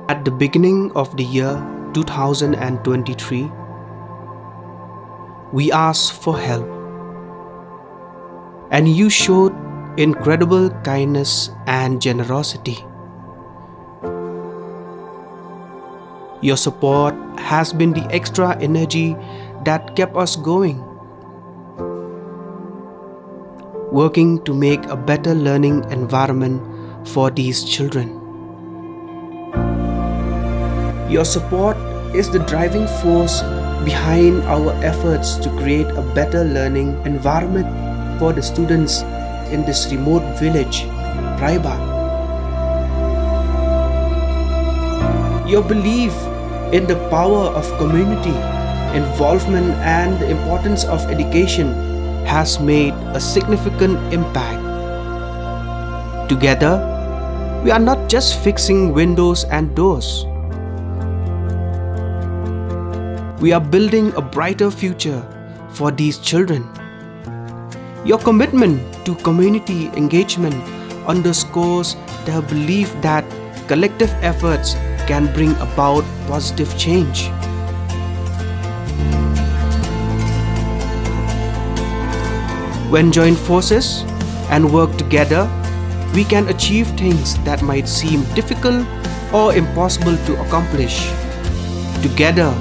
At the beginning of the year 2023, we asked for help, and you showed incredible kindness and generosity. Your support has been the extra energy that kept us going, working to make a better learning environment for these children. Your support is the driving force behind our efforts to create a better learning environment for the students in this remote village, Raibah. Your belief in the power of community involvement and the importance of education has made a significant impact. Together, we are not just fixing windows and doors. We are building a brighter future for these children. Your commitment to community engagement underscores the belief that collective efforts can bring about positive change. When joined forces and work together, we can achieve things that might seem difficult or impossible to accomplish. Together,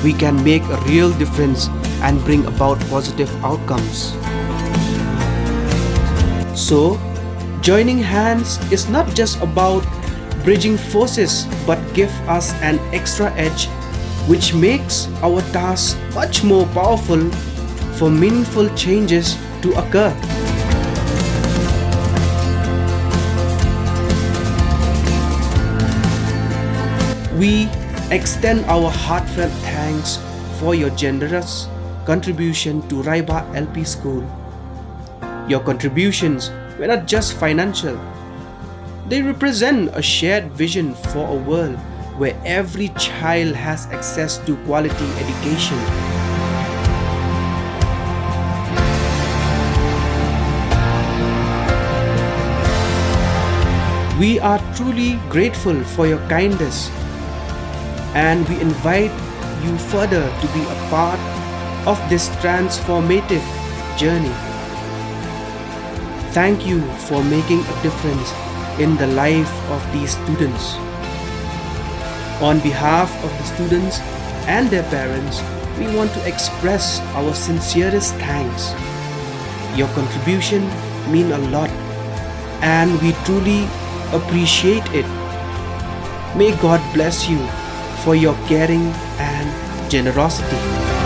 we can make a real difference and bring about positive outcomes. So, joining hands is not just about bridging forces but give us an extra edge which makes our task much more powerful for meaningful changes to occur. We extend our heartfelt thanks for your generous contribution to Raibah LP School. Your contributions were not just financial. They represent a shared vision for a world where every child has access to quality education. We are truly grateful for your kindness, and we invite you further to be a part of this transformative journey. Thank you for making a difference in the life of these students. On behalf of the students and their parents, we want to express our sincerest thanks. Your contribution means a lot, and we truly appreciate it. May God bless you for your caring and generosity.